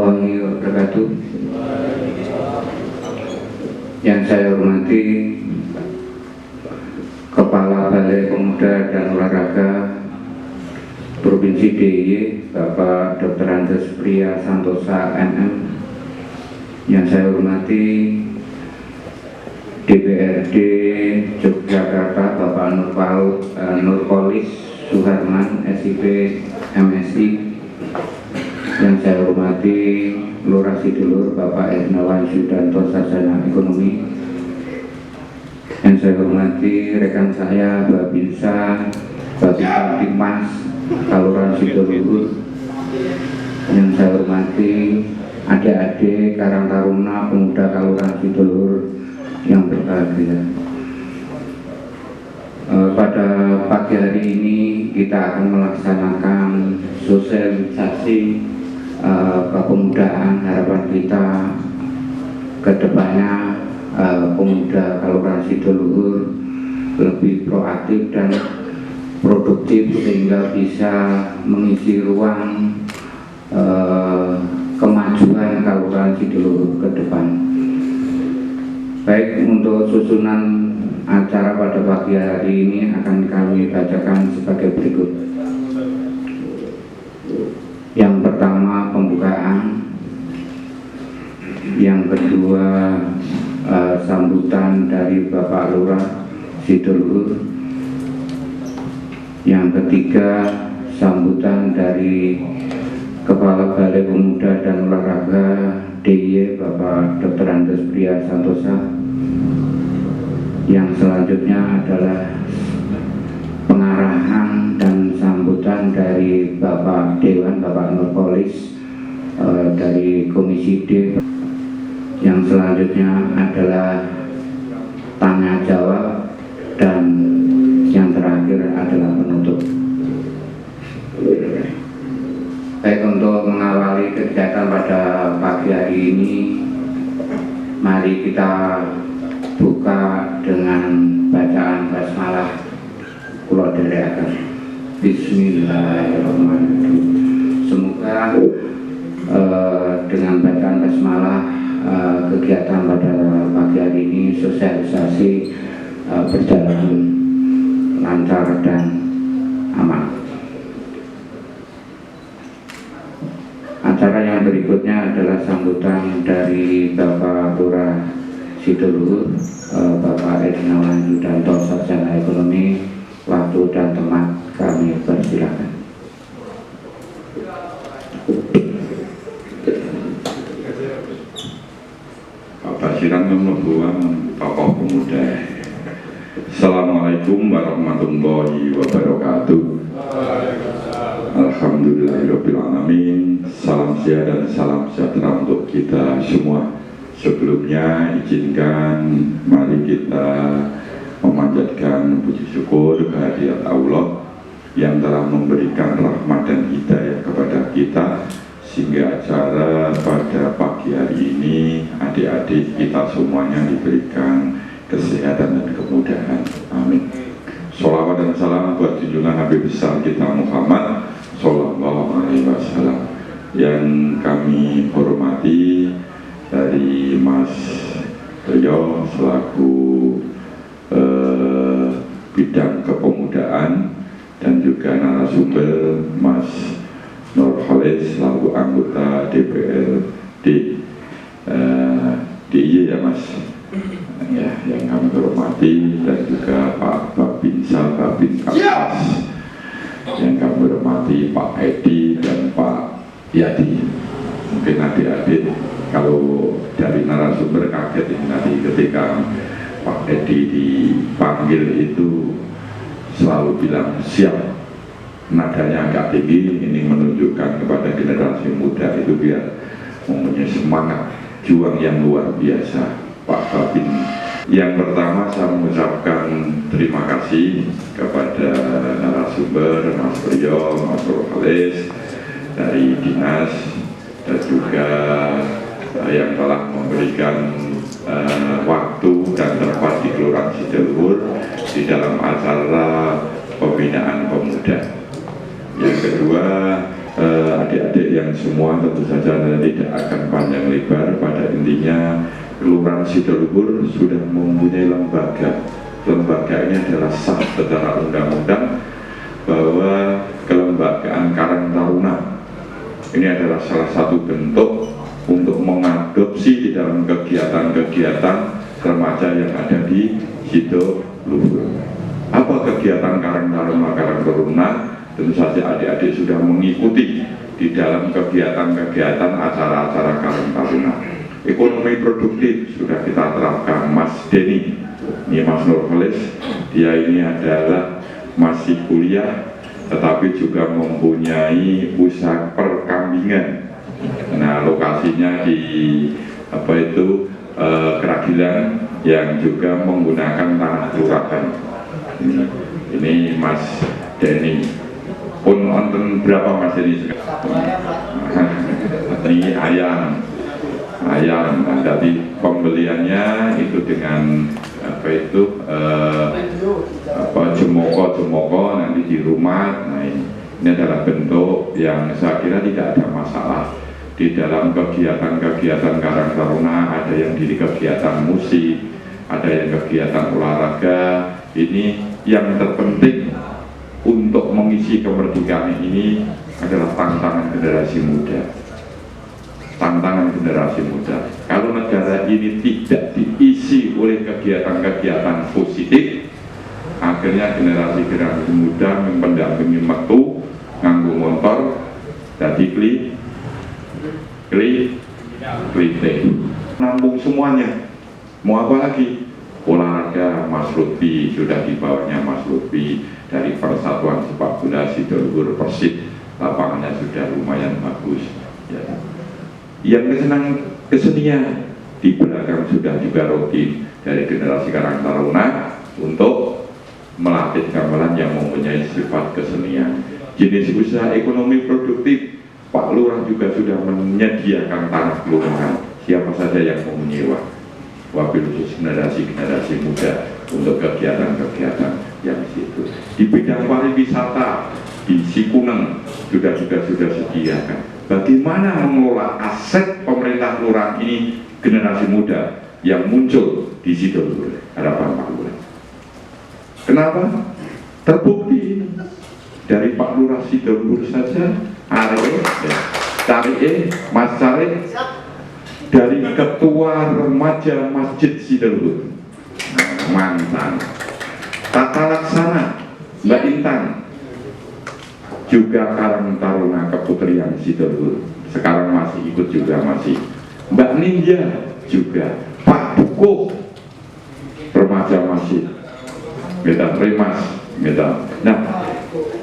warahmatullahi wabarakatuh. Yang saya hormati Kepala Balai Pemuda dan Olahraga Provinsi DIY Bapak Dr. Andes Priya Santosa MM. Yang saya hormati DPRD Yogyakarta Bapak Nurpolis Suharman SIP MSI. Yang saya hormati Lurah Sidulur Bapak Ernawan Sudanto Sarjana Ekonomi. Yang saya hormati rekan saya Babinsa Dimas Kelurahan Sidulur. Yang saya hormati adik-adik Karang Taruna Pemuda Kelurahan Sidulur yang berbahagia. Pada pagi hari ini kita akan melaksanakan sosialisasi kepemudaan. Harapan kita ke depannya pemuda Kelurahan Sidulur lebih proaktif dan produktif sehingga bisa mengisi ruang kemajuan Kelurahan Sidulur ke depan. Baik, untuk susunan acara pada pagi hari ini akan kami bacakan sebagai berikut. Yang pertama pembukaan, yang kedua sambutan dari Bapak Lurah Sidulur, yang ketiga sambutan dari Kepala Balai Pemuda dan Olahraga DIY Bapak Dr. Andes Priya Santosa. Yang selanjutnya adalah pengarahan dan sambutan dari Bapak Dewan Bapak Nurpolis dari Komisi D. Yang selanjutnya adalah tanya jawab, dan yang terakhir adalah penutup. Baik, untuk mengawali kegiatan pada pagi hari ini, mari kita buka dengan bacaan basmalah. Kula dherekaken. Bismillahirrahmanirrahim. Semoga dengan bacaan basmalah kegiatan pada pagi hari ini sosialisasi berjalan lancar dan aman. Acara yang berikutnya adalah sambutan dari Bapak Lurah Sidulur, Bapak Ernawan Sudanto Sarjana Ekonomi. Waktu dan tempat kami persilakan. Bapak Sirang Membuang Tokoh Pemuda. Assalamualaikum warahmatullahi wabarakatuh. Alhamdulillahirrahmanirrahim. Salam sehat dan salam sejahtera untuk kita semua. Sebelumnya izinkan mari kita memanjatkan puji syukur kehadirat Allah yang telah memberikan rahmat dan hidayah kepada kita, sehingga acara pada pagi hari ini adik-adik kita semuanya diberikan kesehatan dan kemudahan. Amin. Sholawat dan salam buat junjungan Nabi besar kita Muhammad Sallallahu Alaihi Wasallam. Yang kami hormati dari Mas Rio selaku bidang kepemudaan, dan juga narasumber Mas Nurpolis selaku anggota DPRD DIY ya Mas ya, yang kami hormati, dan juga Pak Babinsa Babin Kaplas yang kami hormati, Pak Edi dan Pak Yadi. Mungkin adik-adik kalau dari narasumber kaget ini nanti ketika Pak Edi dipanggil itu selalu bilang siap, nadanya agak tinggi. Ini menunjukkan kepada generasi muda itu biar mempunyai semangat juang yang luar biasa. Pak Babin, yang pertama saya mengucapkan terima kasih kepada narasumber Mas Rio, Mas Nurpolis dari dinas, dan juga yang telah memberikan waktu dan tempat di Kelurahan Sidulur di dalam acara pembinaan pemuda. Yang kedua, adik-adik yang semua tentu saja tidak akan panjang lebar. Pada intinya Kelurahan Sidoluhur sudah mempunyai lembaga. Lembaga ini adalah sah secara undang-undang bahwa kelembagaan Karang Taruna ini adalah salah satu bentuk untuk mengadopsi di dalam kegiatan-kegiatan remaja yang ada di Sidoluhur. Apa kegiatan Karang Taruna? Tentu saja adik-adik sudah mengikuti di dalam kegiatan-kegiatan acara-acara Karang Taruna. Ekonomi produktif sudah kita terapkan. Mas Denny, ini Mas Nurholis, dia ini adalah masih kuliah tetapi juga mempunyai usaha perkambingan. Nah, lokasinya di Keragilan yang juga menggunakan tanah kelurahan. Ini Mas Denny. Pun nonton berapa Mas Denny? Ini ayam. Jadi pembeliannya itu dengan jemoko nanti di rumah. Nah, ini adalah bentuk yang saya kira tidak ada masalah di dalam kegiatan-kegiatan Karang Taruna. Ada yang di kegiatan musik, ada yang kegiatan olahraga. Ini yang terpenting untuk mengisi kemerdekaan ini adalah tantangan generasi muda. Kalau negara ini tidak diisi oleh kegiatan-kegiatan positif, akhirnya generasi muda mendampingi metu nganggo motor jadi klite nampung semuanya. Mau apa lagi? Olahraga. Mas Lutfi sudah di bawahnya Mas Lutfi dari Persatuan Sepak Bola Sidoluhur Persib, lapangannya sudah lumayan bagus ya. Yang kesenang kesenian di belakang sudah juga rutin dari generasi Karang Taruna untuk melatih gamelan yang mempunyai sifat kesenian. Jenis usaha ekonomi produktif, Pak Lurah juga sudah menyediakan tanah kelurahan. Siapa saja yang mau menyewa, wabil khusus generasi muda untuk kegiatan-kegiatan yang di situ. Di bidang pariwisata di Sikuneng sudah sediakan. Bagaimana mengelola aset pemerintah kelurahan ini generasi muda yang muncul di Sidoluhur? Harapan Pak Lurah. Kenapa? Terbukti dari Pak Lurah Sidoluhur saja, Mas Carik dari Ketua Remaja Masjid Sidoluhur, mantan. Tata Laksana Mbak Intan, juga Karang Taruna Keputrian Sidoluhur, sekarang masih ikut juga masih. Mbak Ninja juga, Pak Dukuh Remaja Masjid, Remas. Nah,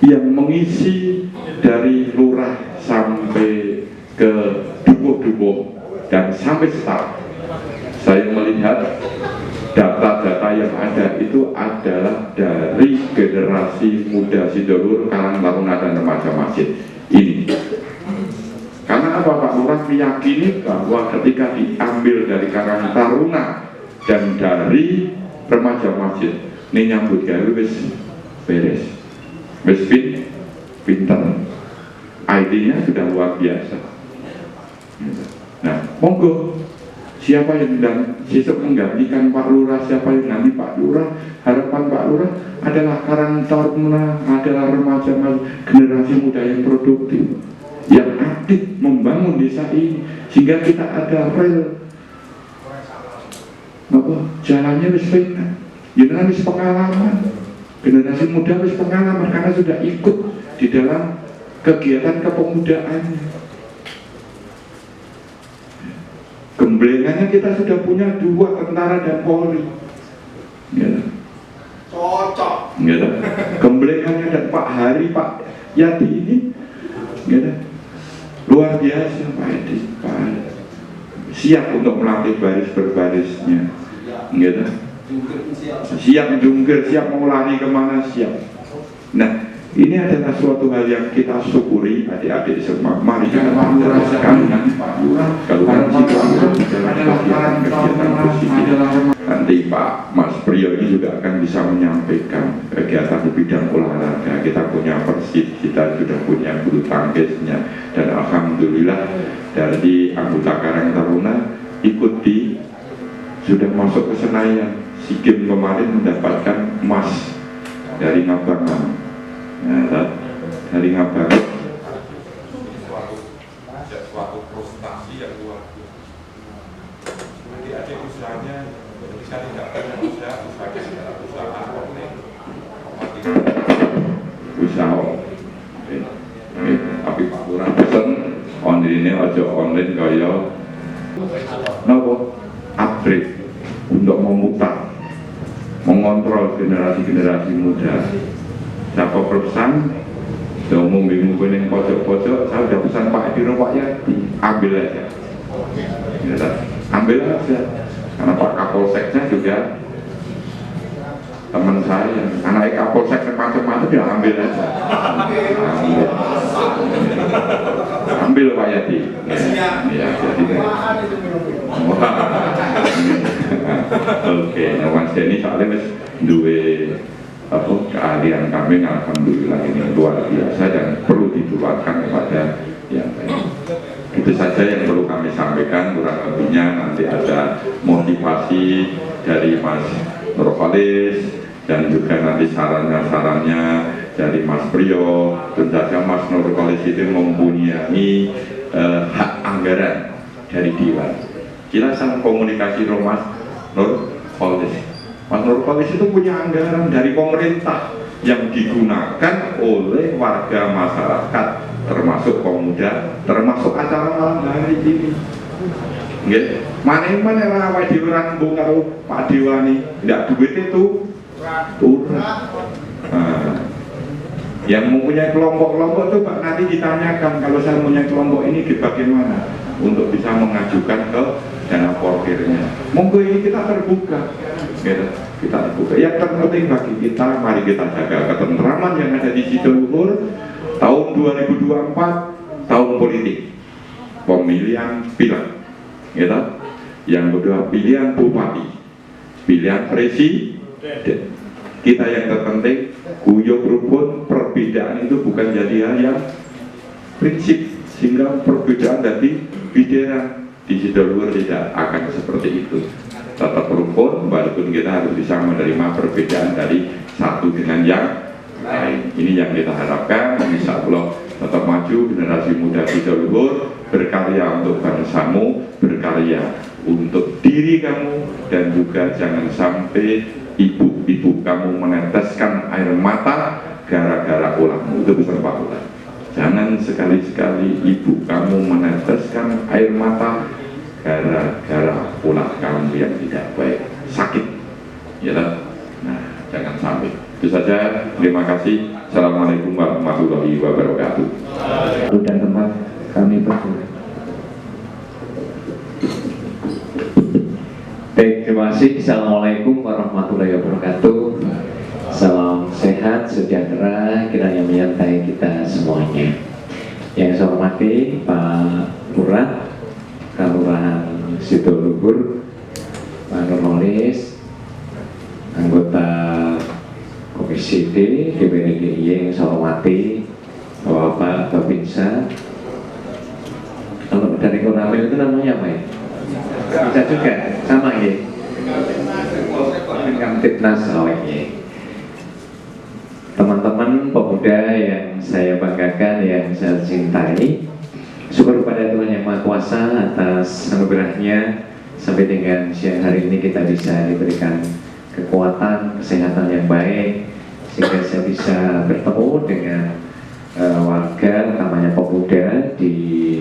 yang mengisi dari lurah sampai ke dukuh-dukuh dan sampai staf, saya melihat data-data yang ada itu adalah dari generasi muda Sidoluhur, Karang Taruna dan Remaja Masjid ini. Karena apa? Pak Lurah meyakini bahwa ketika diambil dari Karang Taruna dan dari Remaja Masjid, ini nyambut gawe wis beres, wis pinter, ID-nya sudah luar biasa. Nah, monggo siapa yang besok menggantikan Pak Lurah, siapa yang nanti Pak Lurah. Harapan Pak Lurah adalah Karang Taruna adalah remaja generasi muda yang produktif, yang aktif membangun desa ini, sehingga kita ada rel jalannya wis penak. Jenengan wis pengalaman, generasi muda wis pengalaman karena sudah ikut di dalam kegiatan kepemudaannya. Gemblengannya kita sudah punya 2 tentara dan Polri, ya. Cocok, ya. Gemblengannya dan Pak Hari, Pak Yati ini, ya. Luar biasa Pak Edi, siap untuk melatih baris berbarisnya, ya. Siap jungkir, siap mau lari kemana siap. Nah, Ini adalah suatu hal yang kita syukuri adik-adik semua. Mari kita teruskan keluhan Sidoarjo dalam kegiatan positif. Nanti Pak Mas Priyo ini juga akan bisa menyampaikan kegiatan di bidang olahraga. Kita punya Persib, kita sudah punya bulu tangkisnya, dan alhamdulillah dari anggota Karang Taruna ikut sudah masuk ke Senayan. SEA Games kemarin mendapatkan emas dari Ngabangan. Ya, dari Ngabangan. Suatu prestasi yang luar biasa. Jadi ada usahanya, bisa tidak punya usaha, usahanya adalah usaha online. Usaha. Tapi Pak Lurah pesen online aja online kaya nopo upgrade untuk memutar, mengontrol generasi-generasi muda. Siapa pesan, sudah umum bingung yang pojok-pojok, saya sudah pesan Pak Edi, Pak Yadi, ambil aja. Ya, ambil aja. Karena Pak Kapolseknya juga teman saya, anak Kapolsek macam-macam ya ambil aja. Ambil Pak Yadi. Ya, jadi. Oke, nah Mas Denny soalnya Mas duwe keahlian kami, alhamdulillah ini luar biasa dan perlu ditularkan kepada yang lain. Itu saja yang perlu kami sampaikan. Kurang lebihnya nanti ada motivasi dari Mas Nurholis dan juga nanti sarannya dari Mas Priyo. Tentu saja Mas Nurholis itu mempunyai hak anggaran dari Dewan. Kita komunikasi dengan Mas Nurholis. Mas Nurholis itu punya anggaran dari pemerintah yang digunakan oleh warga masyarakat, termasuk pemuda, termasuk acara malam hari ini. Nggih, mana awake dhewe rambung karo Pak Dewani, ndak duit itu turun. Yang mempunyai kelompok-kelompok coba nanti ditanyakan, kalau saya punya kelompok ini di bagian mana untuk bisa mengajukan ke dana portirnya. Monggo ini kita terbuka, gitu. Kita terbuka. Yang terpenting bagi kita, mari kita jaga ketentraman yang ada di Sidoarjo. Tahun 2024 tahun politik, pemilihan pilek, gitu. Yang kedua pilihan bupati, pilihan presiden. Kita yang terpenting guyub rukun, perbedaan itu bukan jadi hal yang prinsip, sehingga perbedaan jadi bideran. Di Sidoarjo tidak akan seperti itu, tetap rukun, walaupun kita harus bisa menerima perbedaan dari satu dengan yang lain. Ini yang kita harapkan. Insya Allah tetap maju generasi muda Sidoarjo, berkarya untuk bangsamu, berkarya untuk diri kamu, dan juga jangan sampai ibu-ibu kamu meneteskan air mata gara-gara ulahmu. Itu pesan Pak Lurah. Jangan sekali-sekali ibu kamu meneteskan air mata gara-gara ulah kamu yang tidak baik, sakit, ya. Nah, jangan sampai. Itu saja. Terima kasih. Assalamualaikum warahmatullahi wabarakatuh. Dan tempat kami berdoa. Baik, terima kasih. Assalamualaikum warahmatullahi wabarakatuh. Salam sehat, sejahtera, kiranya menyertai kita semuanya. Yang saya hormati Pak Lurah, Kelurahan Sidoarjo, Pak Nurholis, anggota Komisi D, DPRD DIY yang saya hormati, Bapak Babinsa. Kalau dari Koramil itu namanya apa ya? Bisa juga, sama ya? Kamtipnas, oh ya. Teman-teman pemuda yang saya banggakan, yang saya cintai, syukur kepada Tuhan Yang Maha Kuasa atas anugerahnya sampai dengan siang hari ini kita bisa diberikan kekuatan, kesehatan yang baik, sehingga saya bisa bertemu dengan warga, namanya pemuda di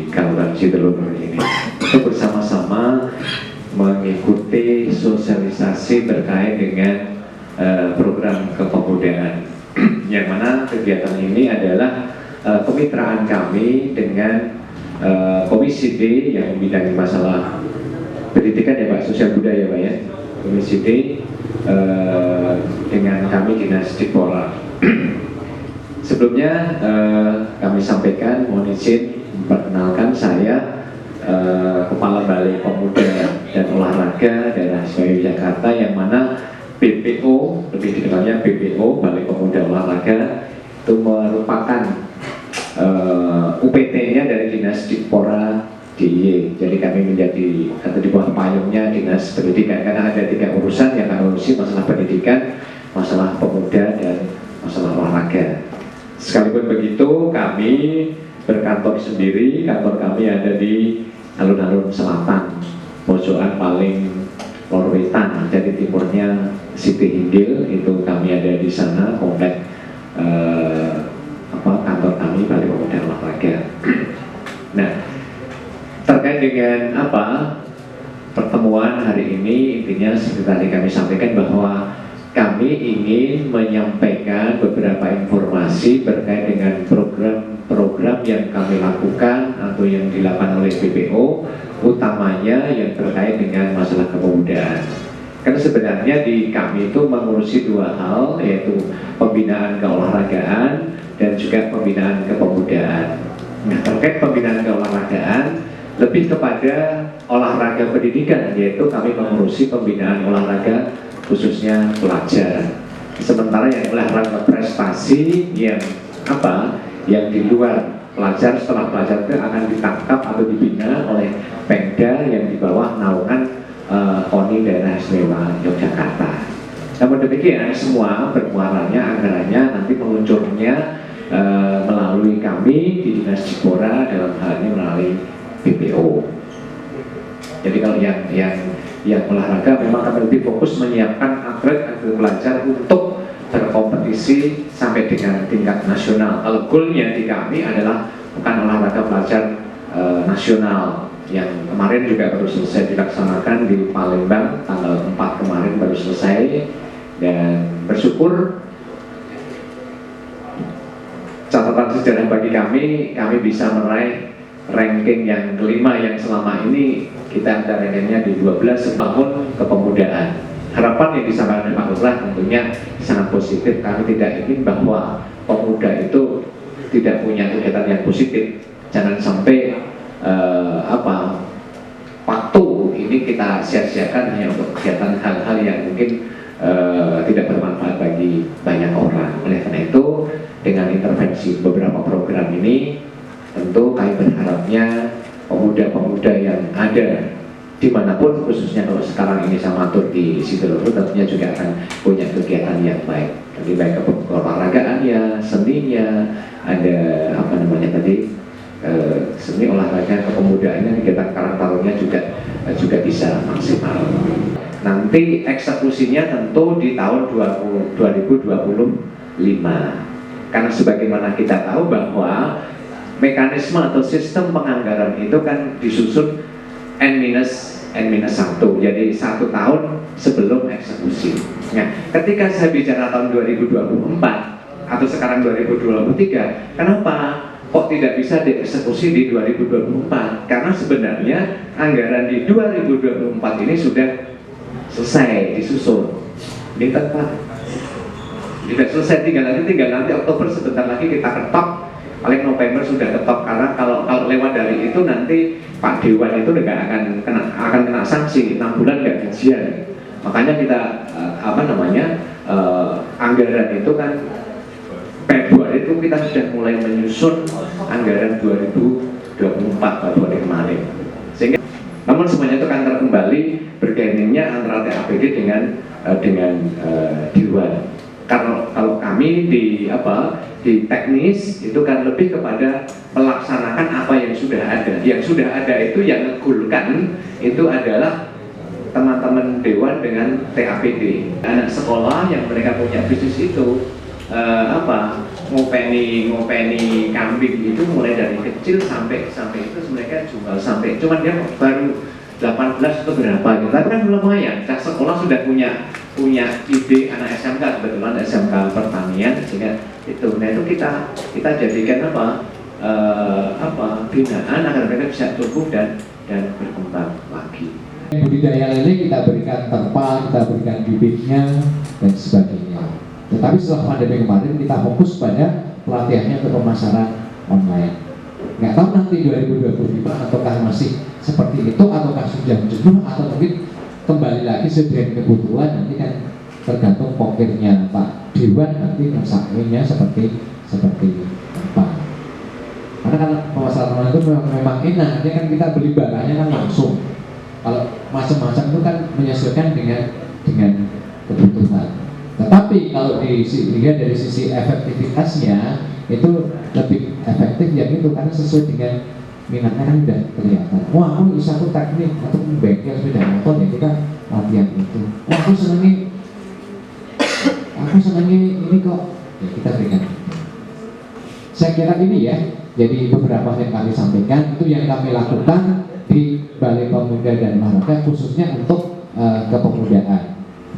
Kelurahan Sidoarjo ini, untuk bersama-sama mengikuti sosialisasi terkait dengan program kepemudaan. Yang mana kegiatan ini adalah kemitraan kami dengan Komisi D yang membidangi masalah pendidikan ya Pak, sosial budaya Pak ya, Komisi D dengan kami Dinas Dikpora. Sebelumnya kami sampaikan, mohon izin memperkenalkan saya Kepala Balai Pemuda dan Olahraga Daerah Istimewa Yogyakarta, yang mana BPO, lebih dikenalnya BPO, Balai Pemuda Olahraga, itu merupakan UPT-nya dari Dinas Dikpora DIY. Jadi kami menjadi atau di bawah payungnya Dinas Pendidikan, karena ada 3 urusan yang kami urusi: masalah pendidikan, masalah pemuda, dan masalah olahraga. Sekalipun begitu, kami berkantor sendiri. Kantor kami ada di alun-alun selatan, pojokan paling lor wetan, jadi timurnya Siti Hinggil. Itu kami ada di sana, komplek kantor kami Balai Pemuda Olahraga. Nah, terkait dengan pertemuan hari ini, intinya seperti tadi kami sampaikan bahwa kami ingin menyampaikan beberapa informasi terkait dengan program-program yang kami lakukan atau yang dilakukan oleh BPO, utamanya yang terkait dengan masalah kepemudaan. Karena sebenarnya di kami itu mengurusi 2 hal, yaitu pembinaan keolahragaan dan juga pembinaan kepemudaan. Nah, terkait pembinaan keolahragaan, lebih kepada olahraga pendidikan, yaitu kami mengurusi pembinaan olahraga khususnya pelajar. Sementara yang olahraga prestasi yang yang di luar pelajar, setelah pelajar itu akan ditangkap atau dibina oleh Pemda yang di bawah naungan KONI Daerah Istimewa Yogyakarta. Namun demikian, semua bermuaranya, anggarannya nanti menguncurnya melalui kami di Dinas Dikpora, dalam hal ini melalui BPO. Jadi kalau yang olahraga memang kami lebih fokus menyiapkan atlet pelajar untuk berkompetisi sampai dengan tingkat nasional. Kalau goalnya di kami adalah bukan olahraga pelajar nasional, yang kemarin juga baru selesai dilaksanakan di Palembang, tanggal 4 kemarin baru selesai, dan bersyukur catatan sejarah bagi kami bisa meraih ranking yang kelima, yang selama ini kita ada rankingnya di 12, membangun kepemudaan. Harapan yang disampaikan oleh Pak Lurah tentunya sangat positif. Kami tidak ingin bahwa pemuda itu tidak punya kegiatan yang positif. Jangan sampai waktu ini kita sia-siakan hanya untuk kegiatan hal-hal yang mungkin tidak bermanfaat bagi banyak orang. Oleh karena itu, dengan intervensi beberapa program ini, tentu kami berharapnya pemuda-pemuda yang ada dimanapun, khususnya kalau sekarang ini sama atur di Sidoarjo, tentunya juga akan punya kegiatan yang baik. Jadi baik keolahragaannya, seninya, ada seni, olahraga, kepemudaannya, kegiatan karang tarungnya juga bisa maksimal. Nanti eksekusinya tentu di tahun 2025. Karena sebagaimana kita tahu bahwa mekanisme atau sistem penganggaran itu kan disusun N-1, jadi 1 tahun sebelum eksekusi. Nah, ketika saya bicara tahun 2024 atau sekarang 2023, kenapa kok tidak bisa dieksekusi di 2024? Karena sebenarnya anggaran di 2024 ini sudah selesai disusun. Ini Pak, sudah selesai, tinggal nanti Oktober sebentar lagi kita ketok, paling November sudah ketok. Karena kalau lewat dari itu nanti Pak Dewan itu akan kena sanksi 6 bulan nggak gajian. Makanya kita anggaran itu kan Februari itu kita sudah mulai menyusun anggaran 2024 Februari kemarin. Sehingga namun semuanya itu kan terkembali bergainingnya antara TAPD dengan Dewan. Kalau kami di teknis itu kan lebih kepada melaksanakan apa yang sudah ada. Yang sudah ada itu yang ngegulkan itu adalah teman-teman Dewan dengan TAPD. Anak sekolah yang mereka punya bisnis itu ngopeni kambing itu mulai dari kecil sampai itu mereka jual sampai cuman dia baru 18 atau berapa gitu. Tapi kan lumayan, sekolah sudah punya ide. Anak SMK kebetulan SMK pertanian, sehingga itu kita jadikan binaan agar mereka bisa tumbuh dan berkembang lagi. Budidaya lele kita berikan terpal, kita berikan bibitnya dan sebagainya. Tetapi setelah pandemi kemarin kita fokus pada pelatihannya untuk pemasaran online. Nggak tahu nanti 2025 ataukah masih seperti itu, ataukah sudah jenuh, atau mungkin kembali lagi sesuai kebutuhan. Nanti kan tergantung pokirnya Pak Dewan nanti masaknya seperti apa. Karena kan pemasaran online itu memang enak, dia kan kita beli barangnya kan langsung. Kalau macam-macam itu kan menyesuaikan dengan kebutuhan. Tetapi kalau dilihat dari sisi efektivitasnya itu lebih efektif yang itu, karena sesuai dengan minatnya kan udah kelihatan. Wah, aku bisa aku teknik atau bengkel sepeda motor, ya kita latihan itu. Wah, aku senangnya ini kok, ya kita berikan. Saya kira ini ya, jadi beberapa yang kami sampaikan itu yang kami lakukan di Balai Pemuda dan Olahraga khususnya untuk kepemudaan.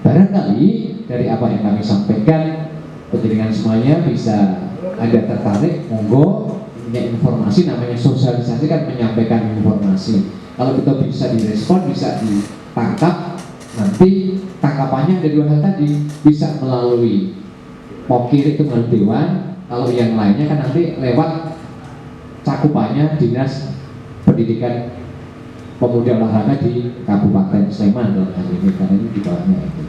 Barangkali dari apa yang kami sampaikan, penjaringan semuanya bisa ada tertarik, monggo punya informasi, namanya sosialisasi kan menyampaikan informasi. Kalau kita bisa direspon, bisa ditangkap, nanti tangkapannya ada dua hal tadi, bisa melalui pokir itu melalui dewan, kalau yang lainnya kan nanti lewat cakupannya Dinas Pendidikan Pemuda Olahraga di Kabupaten Sleman dalam hal ini, karena ini di bawahnya itu.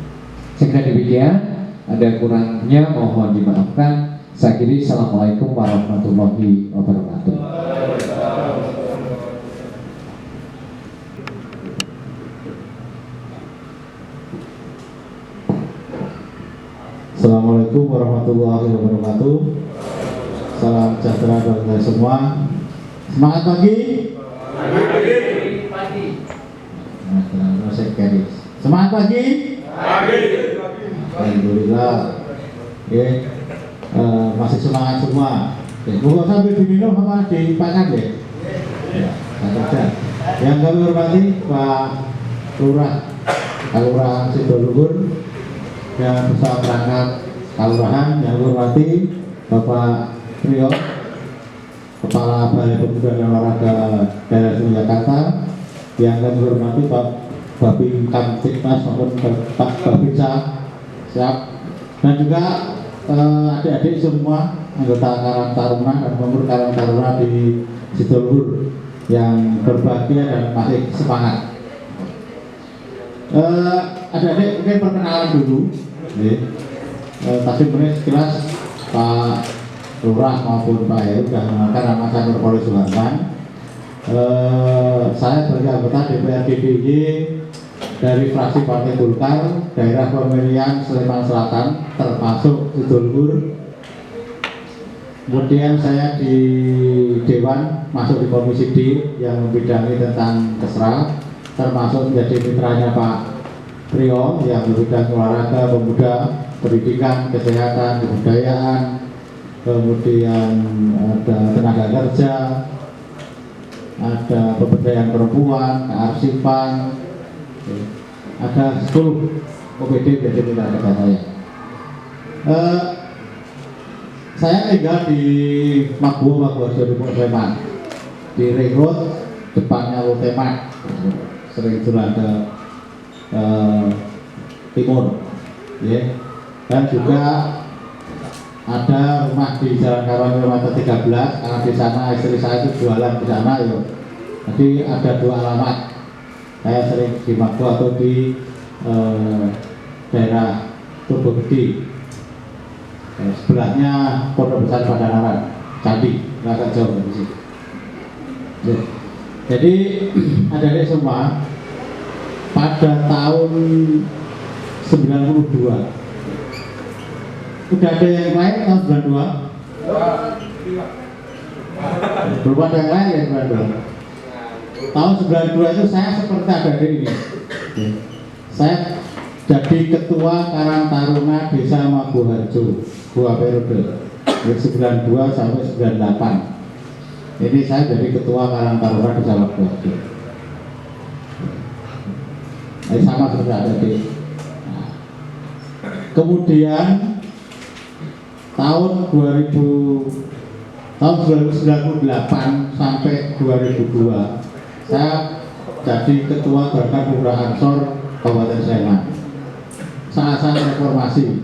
Saya kira demikian, ada kurangnya mohon dimaafkan. Saya kira Assalamualaikum warahmatullahi wabarakatuh. Assalamualaikum warahmatullahi wabarakatuh. Salam sejahtera bagi kita semua. Semangat pagi. Semangat pagi. Alhamdulillah. Masih semangat semua. Bukan sambil diminum apa dipakan ya? Ya, saja. Yang kami hormati Pak Lurah, Kelurahan Sidoluhur, yang bersama perangkat Kelurahan, yang hormati Bapak Trio, Kepala Balai Pemuda dan Olahraga Daerah Yogyakarta, yang kami hormati Pak Babin Kamtipmas maupun Pak Babinsa, siap, dan juga adik-adik semua anggota Karang Taruna dan pengurus Karang Taruna di Sidoluhur yang berbahagia dan masih semangat. Adik-adik mungkin perkenalan dulu. Tadi benar sekilas Pak Lurah maupun Pak Heru sudah mengenalkan nama saya Nurpoli Suharman. Saya sebagai anggota DPRD DIY dari fraksi Partai Golkar daerah pemilihan Sleman Selatan termasuk Sidoluhur. Kemudian saya di Dewan masuk di Komisi D yang membidangi tentang Kesra, termasuk menjadi mitranya Pak Trio yang berbidang olahraga, pemuda, pendidikan, kesehatan, kebudayaan, kemudian ada tenaga kerja, ada pemberdayaan perempuan, kearsipan, ada 10 OPD menjadi mitra kerja saya. Saya tinggal di Maguwo Sleman, di Ring Road, depannya Lotemat, sering jalan ke timur, ya. Dan juga ada rumah di Jalan Karawang kilometer 13, karena di sana istri saya itu jualan di sana, ya. Jadi ada 2 alamat. Saya sering di Maguwo atau di daerah Turbogede. Sebelahnya Pondok Besar Padanaran, Candi, agak jauh dari sini. Jadi adik-adik semua, pada tahun 92 udah ada yang lain tahun 92? Belum ada yang lain ya 92. Tahun 92 itu saya seperti adik-adik ini. Saya jadi ketua Karang Taruna Desa Maguharjo 2 periode, dari 92 sampai 98. Ini saya jadi ketua Karang Taruna Desa Maguharjo. Ini sama seperti adik-adik. Nah, kemudian tahun 1998 sampai 2002 saya jadi ketua Gerakan Pemuda Ansor Kabupaten Sleman. Saat reformasi,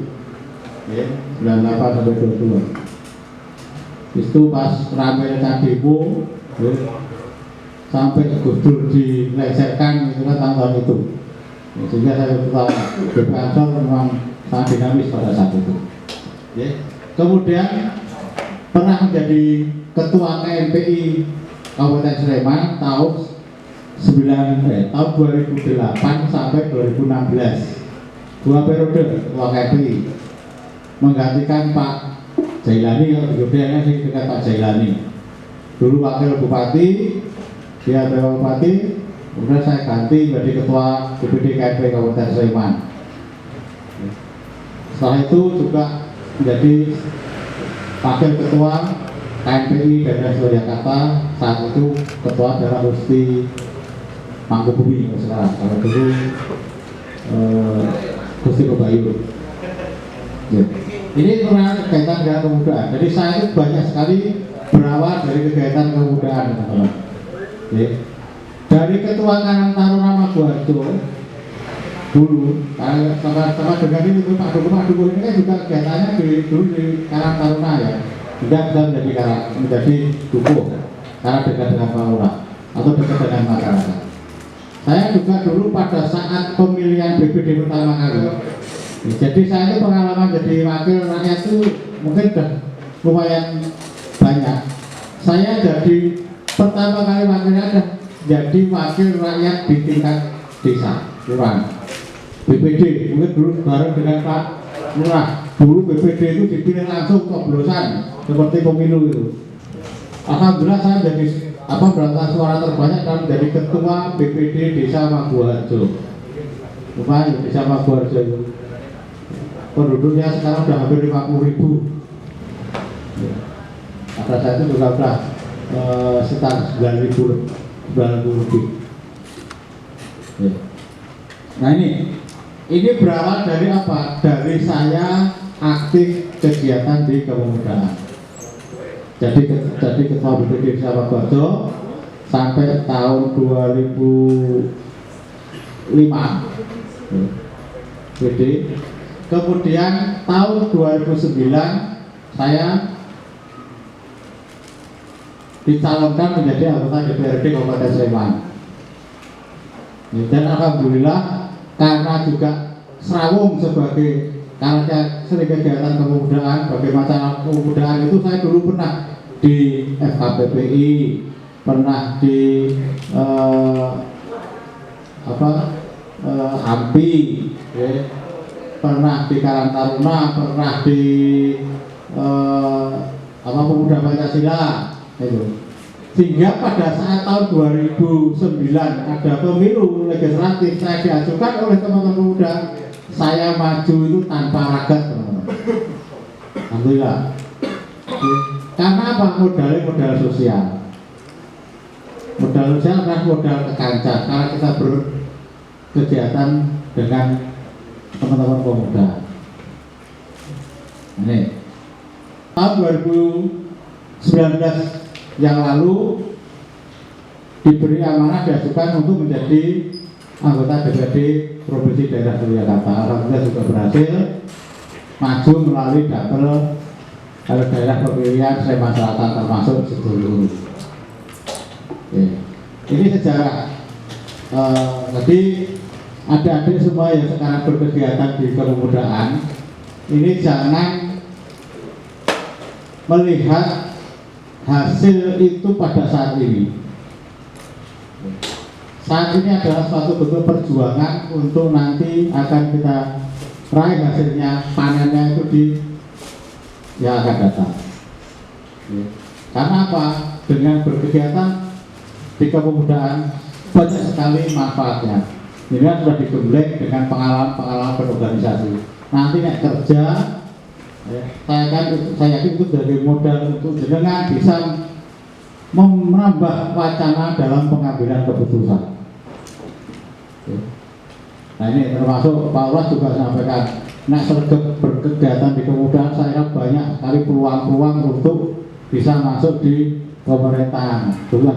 98 sampai 22. Itu pas rame demo ya, sampai Gus Dur dilengsarkan itu kan tahun itu. Ya, sehingga saya ketua BP Ansor memang sangat dinamis pada saat itu. Ya. Kemudian pernah menjadi ketua KMPI Kabupaten Sleman tahun 2008 sampai 2016. 2 periode ketua KMPI menggantikan Pak Jailani, kemudian sih dekat Pak Jailani. Dulu wakil bupati, dia adalah bupati, kemudian saya ganti menjadi ketua DPD KMPI Kabupaten Sleman. Setelah itu juga menjadi wakil ketua KMPI daerah Suryakarta. Saat itu ketua adalah Gusti Mangkubumi sekarang. Kalau dulu Gusti Kobayu. Ya. Ini pernah kegiatan dengan kemudaan. Jadi saya itu banyak sekali berawal dari kegiatan kemudaan, teman-teman. Ya. Dari ketua Karang Taruna Maguwarjo dulu, sama dengan itu Pak Dukuh ini kan juga kegiatannya dulu di Karang Taruna ya. Tidak bisa menjadi dukuh karena dekat dengan Pak Lurah atau dekat dengan masyarakat. Saya juga dulu pada saat pemilihan BPD pertama kali. Jadi saya itu pengalaman jadi wakil rakyat itu mungkin sudah lumayan banyak. Saya jadi pertama kali wakilnya ada jadi wakil rakyat di tingkat desa Lurah. BPD mungkin dulu bareng dengan Pak Lurah. Dulu BPD itu dipilih langsung coblosan seperti pemilu itu. Alhamdulillah saya jadi berantara suara terbanyak dan menjadi ketua BPD Desa Maguwarjo. Lumayan Desa Maguwarjo itu. Penduduknya sekarang sudah hampir 50.000. Pada saat itu juga sudah sekitar 9.000 lebih. Ya. Nah ini berawal dari apa? Dari saya aktif kegiatan di kepemudaan. Jadi ketua BPD Desa Maguwarjo sampai tahun 2005. Jadi kemudian tahun 2009 saya dicalonkan menjadi anggota DPRD Kabupaten Sleman. Dan alhamdulillah karena juga serawung sebagai karena sering kegiatan kepemudaan, bagaimana kepemudaan itu saya dulu pernah di FKPPI, pernah di AMPI, ya, pernah di Karang Taruna, pernah di Pemuda Pancasila, itu. Sehingga pada saat tahun 2009 ada pemilu legislatif, saya diajukan oleh teman-teman muda, saya maju itu tanpa ragat, teman-teman. Alhamdulillah. Karena apa? Modal sosial. Modal sosial adalah modal kekancan. Karena kita berkegiatan dengan teman-teman pemuda. Ini tahun 2019 yang lalu diberi amanah diajukan untuk menjadi anggota DPRD Provinsi Daerah Suryakarta. Alhamdulillah juga berhasil maju melalui dapil daerah pemilihan Sleman Selatan termasuk Sidoarjo. Ini sejarah. Jadi adik-adik semua yang sekarang berkegiatan di kepemudaan ini jangan melihat hasil itu pada saat ini. Saat ini adalah suatu bentuk perjuangan untuk nanti akan kita raih hasilnya, panennya itu di yang akan datang. Karena apa? Dengan berkegiatan di kepemudaan banyak sekali manfaatnya. Ini kan sudah digembleng dengan pengalaman berorganisasi. Nanti nek kerja, saya yakin itu dari modal untuk jenengan bisa menambah wacana dalam pengambilan keputusan. Nah ini termasuk Pak Lurah juga sampaikan, nek sergap berkegiatan di kepemudaan saya banyak sekali peluang-peluang untuk bisa masuk di pemerintahan. Dulu.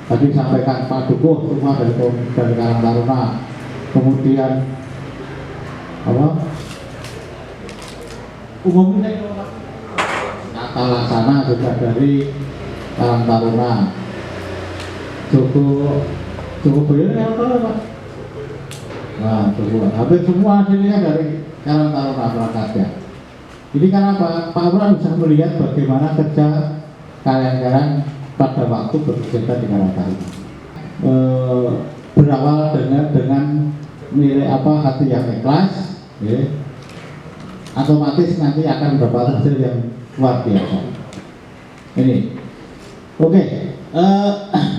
Tadi sampaikan Pak Dukuh rumah dari Karang Taruna, kemudian umumnya Pak Talaksana juga dari Karang Taruna. Cukup Boyo ini apa Pak? Nah, cukup. Hampir semua hasilnya dari Karang Taruna perangkatnya. Jadi karena Pak Lurah bisa melihat bagaimana kerja kalian-kalian pada waktu berkegiatan di Karang Taruna. Berawal dengan nilai hati yang ikhlas, ya, otomatis nanti akan mendapat hasil yang luar biasa. Ini, oke,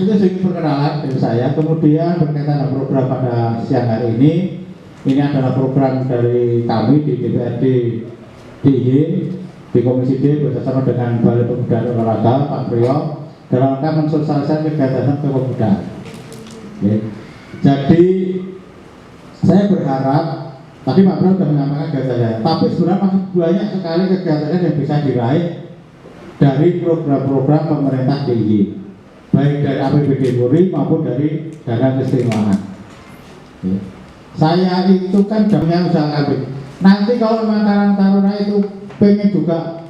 itu sedikit perkenalan dari saya. Kemudian berkaitan dengan program pada siang hari ini adalah program dari kami di DPRD DIY di Komisi D bersama dengan Balai Pemuda dan Olahraga Pak Priyo dalam rangka mensosialisasikan kegiatan kepemudaan. Ya. Jadi saya berharap tadi Pak Priyo sudah menyampaikan kegiatannya, tapi sebenarnya masih banyak sekali kegiatan yang bisa diraih dari program-program pemerintah DIY, baik dari APBD Polri maupun dari dana keistimewaan. Ya. Saya itu kan jamnya usaha kami. Nanti kalau memang Karang Taruna itu pengen juga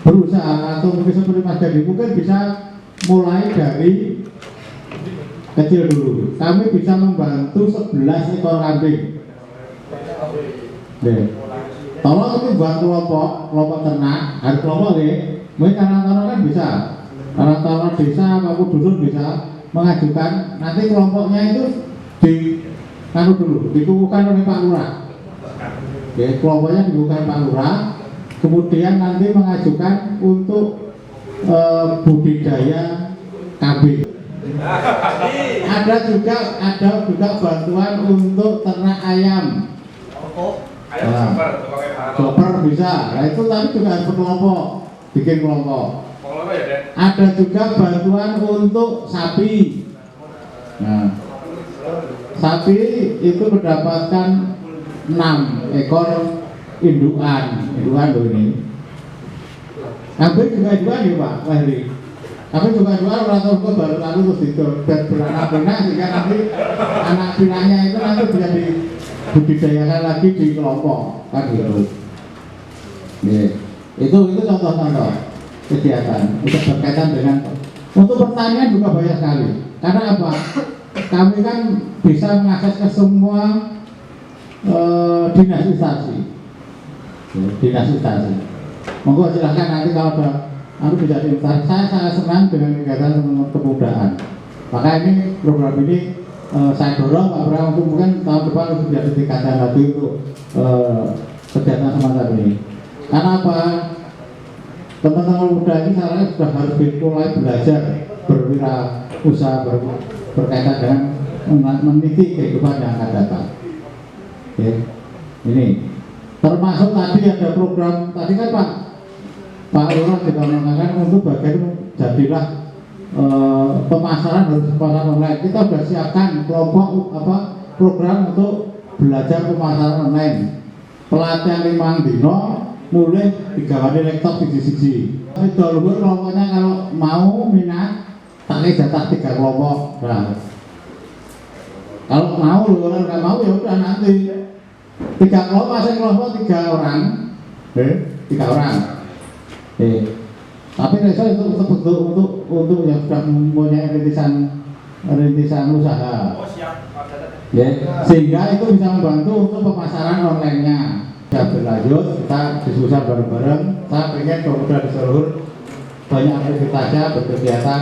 berusaha atau mungkin seperti Mas Jadi mungkin bisa mulai dari kecil dulu. Kami bisa membantu 11 ekor kambing. Tolong itu buat kelompok ternak, harus kelompok ya. Mungkin Karang Taruna kan bisa, Karang Taruna desa maupun dusun bisa mengajukan. Nanti kelompoknya itu dikukuhkan oleh Pak Lurah. Ya, kelompoknya dikukuhkan Pak Lurah. Kemudian nanti mengajukan untuk budidaya kambing. Ada juga bantuan untuk ternak ayam. Chopper bisa. Nah itu tapi juga harus berkelompok, bikin kelompok. Ada juga bantuan untuk sapi. Nah, sapi itu mendapatkan 6 ekor indukan loh ini. Kambing juga indukan ya Pak Fahri. Tapi juga dua orang tua baru lalu terus beranak-anak sehingga nanti anak pinanya itu nanti bisa dibudidayakan lagi di kelompok kan gitu. Yeah. Itu contoh-contoh kegiatan untuk berkaitan dengan untuk pertanian juga banyak sekali. Karena apa? Kami kan bisa mengakses ke semua dinas instansi. Monggo silahkan nanti kalau ada bisa diintar. Saya sangat senang dengan kegiatan kepemudaan. Maka ini program ini saya dorong Pak Priyo untuk mungkin tahun depan untuk bisa ditingkatkan lagi untuk kegiatan semacam ini. Karena apa? Teman-teman muda ini sekarang sudah harus mulai belajar berwirausaha berkaitan dengan meniti kehidupan yang akan datang. Oke. Ini termasuk tadi ada program tadi kan Pak Lurah juga mengatakan untuk bagian jadilah pemasaran harus pemasaran online. Kita sudah siapkan kelompok program untuk belajar pemasaran online. Pelatihan 5 dino mulai digawani laptop siji-siji. Itu luhur kelompoknya kalau mau minat tak jatah 3 kelompok. Nah, kalau mau luhur nggak mau ya udah nanti 3 kelompok, saya kelompok 3 orang. 3 orang. Tapi saya itu untuk yang sudah mempunyai rintisan usaha. Ya, sehingga itu bisa membantu untuk pemasaran online-nya. Bisa berlanjut, kita diskusi bareng-bareng. Saya ingin pemuda di seluruh banyak aktivitasnya berkegiatan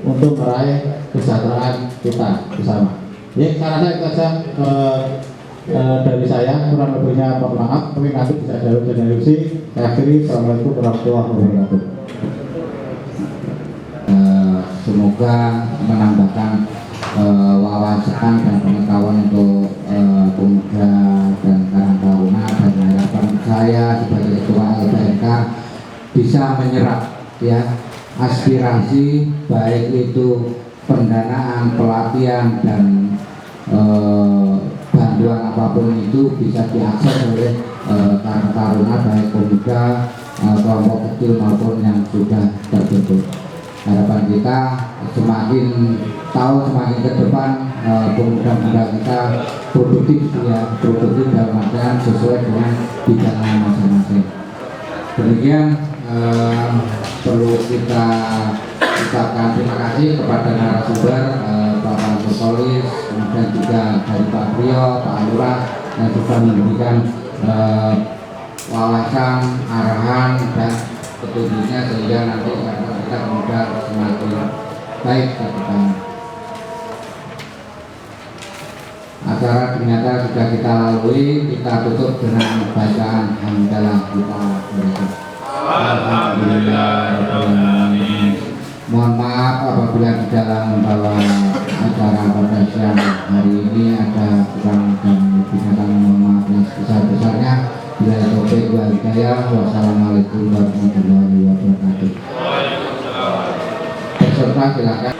untuk meraih kesejahteraan kita bersama. Ya, saya rasa itu saja dari saya, kurang lebihnya mohon maaf, mungkin nanti bisa jauh dari diskusi. Saya akhiri, assalamualaikum warahmatullahi wabarakatuh. Semoga menambahkan wawasan dan pengetahuan untuk pemuda dan Karang Taruna, dan harapan saya sebagai ketua LPNK bisa menyerap ya aspirasi baik itu pendanaan, pelatihan dan bantuan apapun itu bisa diakses oleh Karang Taruna baik pemuda, kelompok kecil maupun yang sudah terbentuk. Harapan kita semakin tahun semakin ke depan pemuda-pemuda kita produktif dalam artian sesuai dengan bidangnya masing-masing. Demikian perlu kita ucapkan terima kasih kepada narasumber Bapak Solis, kemudian juga dari Pak Priyo, Pak Lurah, yang sudah memberikan wawasan, arahan dan petunjuknya sehingga nanti kita kemudian semakin baik ke depan. Acara ternyata sudah kita lalui, kita tutup dengan bacaan hamdalah kita berikut. Alhamdulillahirrahmanirrahim. Mohon maaf apabila di dalam membawa acara pada siang hari ini ada kurang dan lebihnya, kami mohon maaf yang sebesar-besarnya. Bila taufiq wal hidayah. Wassalamualaikum warahmatullahi wabarakatuh. Peserta silakan.